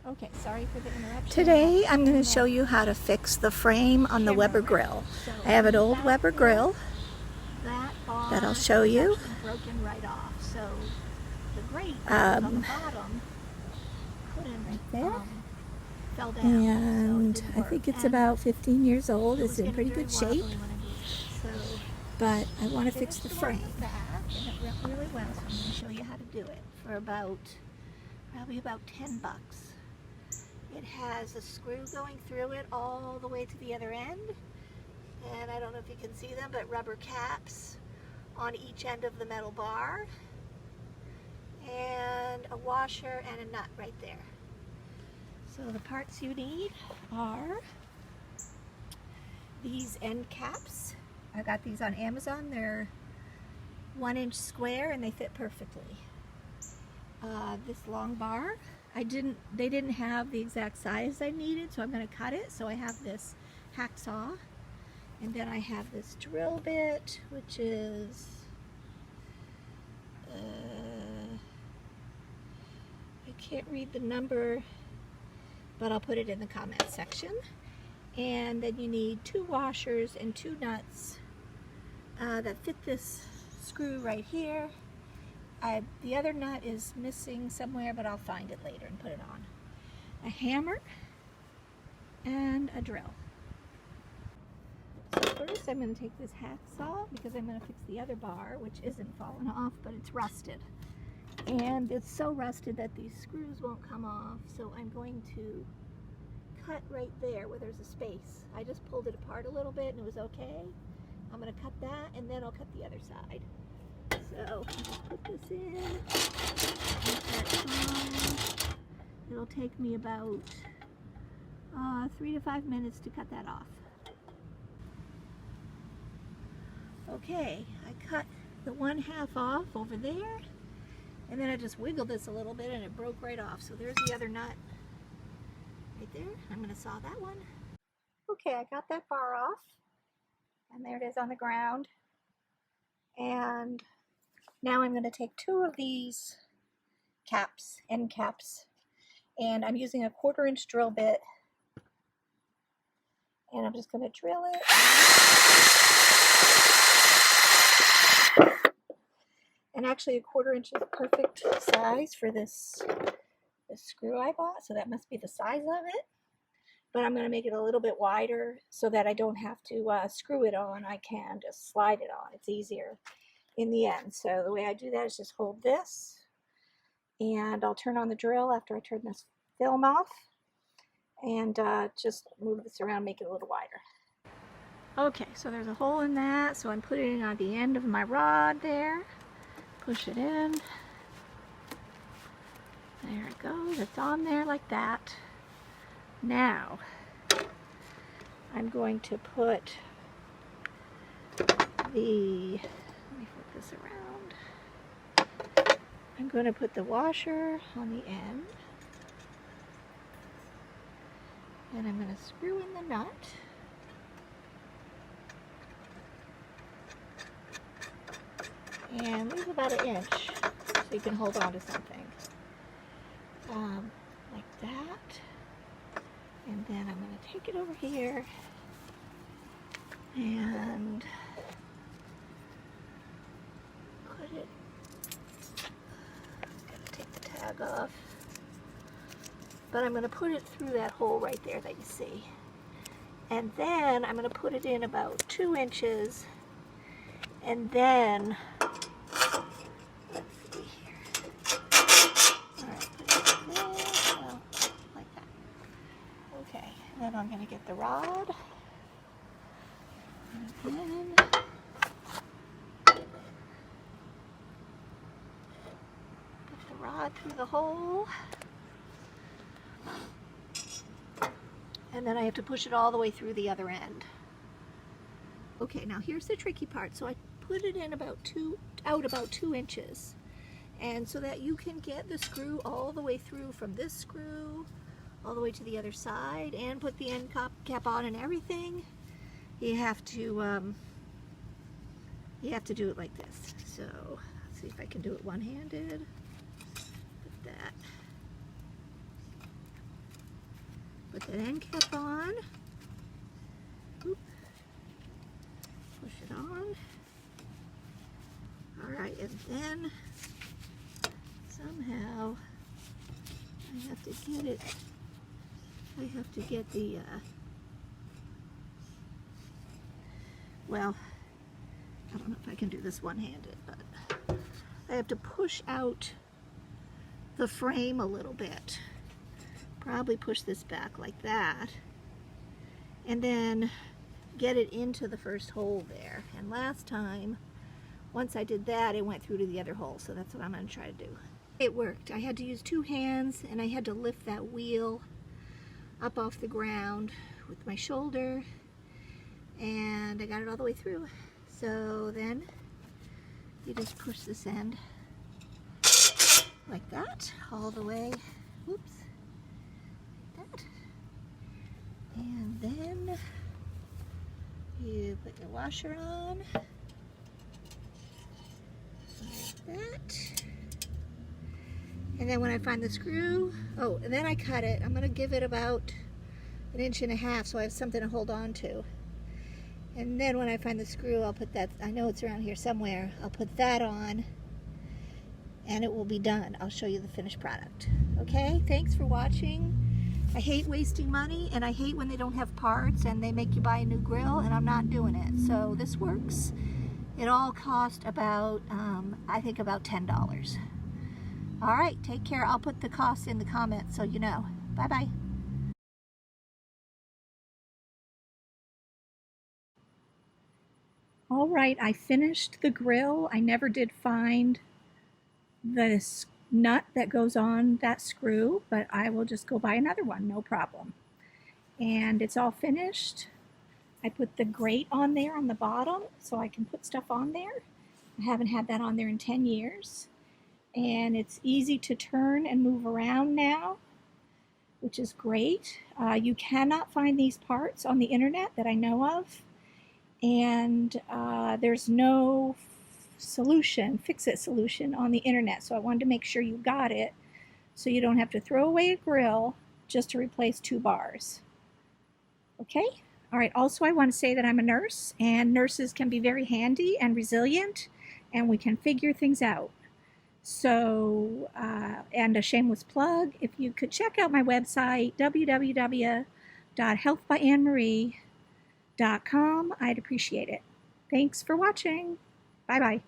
Okay, sorry for the interruption. Today I'm going to show you how to fix the frame on the Weber grill. I have an old Weber grill that I'll show you. Broken right off, so the grate on the bottom right there. Fell down. And so I think it's about 15 years old. It's in pretty good shape. So but I want to fix the frame. Back, and it went really well, so I'm going to show you how to do it for probably about 10 bucks. It has a screw going through it all the way to the other end, and I don't know if you can see them, but rubber caps on each end of the metal bar, and a washer and a nut right there. So the parts you need are these end caps. I got these on Amazon. They're 1-inch square and they fit perfectly. This long bar, they didn't have the exact size I needed, so I'm going to cut it. So I have this hacksaw, and then I have this drill bit, which is I can't read the number, but I'll put it in the comment section. And then you need 2 washers and 2 nuts that fit this screw right here. The other nut is missing somewhere, but I'll find it later and put it on. A hammer and a drill. So first I'm going to take this hacksaw because I'm going to fix the other bar, which isn't falling off, but it's rusted. And it's so rusted that these screws won't come off, so I'm going to cut right there where there's a space. I just pulled it apart a little bit and it was okay. I'm going to cut that, and then I'll cut the other side. So just put this in. It'll take me about 3 to 5 minutes to cut that off. Okay, I cut the 1/2 off over there, and then I just wiggled this a little bit and it broke right off. So there's the other nut right there. I'm going to saw that one. Okay, I got that bar off, and there it is on the ground. And now I'm going to take 2 of these caps, end caps, and I'm using a 1/4-inch drill bit, and I'm just going to drill it. And actually a 1/4 inch is perfect size for this screw I bought, so that must be the size of it. But I'm going to make it a little bit wider so that I don't have to screw it on. I can just slide it on. It's easier in the end. So the way I do that is just hold this, and I'll turn on the drill after I turn this film off, and just move this around, make it a little wider. Okay, so there's a hole in that, so I'm putting it on the end of my rod there. Push it in. There it goes. It's on there like that. Now, I'm going to put let me flip this around. I'm going to put the washer on the end, and I'm going to screw in the nut. And leave about 1 inch so you can hold on to something. Like that. And then I'm going to take it over here and put it, gotta take the tag off, but I'm going to put it through that hole right there that you see. And then I'm going to put it in about 2 inches, and then let's see here. Alright, put it there, well, like that. Okay, and then I'm going to get the rod, and then put the rod through the hole, and then I have to push it all the way through the other end. Okay, now here's the tricky part. So I put it in about 2 inches, and so that you can get the screw all the way through from this screw all the way to the other side and put the end cap on and everything, you have to do it like this. So let's see if I can do it one-handed. Put that Put that end cap on. Oop. Push it on. Alright, and then somehow I have to get it. I have to get the, well, I don't know if I can do this one-handed, but I have to push out the frame a little bit. Probably push this back like that, and then get it into the first hole there. And last time, once I did that, it went through to the other hole, so that's what I'm going to try to do. It worked. I had to use 2 hands, and I had to lift that wheel up off the ground with my shoulder, and I got it all the way through. So then you just push this end like that all the way. Whoops. Like that. And then you put your washer on like that. And then when I find the screw, oh, and then I cut it. I'm going to give it about 1.5 inches so I have something to hold on to. And then when I find the screw, I'll put that, I know it's around here somewhere, I'll put that on and it will be done. I'll show you the finished product. Okay, thanks for watching. I hate wasting money, and I hate when they don't have parts and they make you buy a new grill, and I'm not doing it. So this works. It all cost about, I think about $10. All right, take care. I'll put the costs in the comments so you know. Bye-bye. All right, I finished the grill. I never did find this nut that goes on that screw, but I will just go buy another one, no problem. And it's all finished. I put the grate on there on the bottom so I can put stuff on there. I haven't had that on there in 10 years. And it's easy to turn and move around now, which is great. You cannot find these parts on the internet that I know of, and there's no fix-it solution on the internet, so I wanted to make sure you got it so you don't have to throw away a grill just to replace 2 bars. Okay? All right, also I want to say that I'm a nurse, and nurses can be very handy and resilient, and we can figure things out. So, and a shameless plug, if you could check out my website, www.healthbyannemarie.com, I'd appreciate it. Thanks for watching. Bye-bye.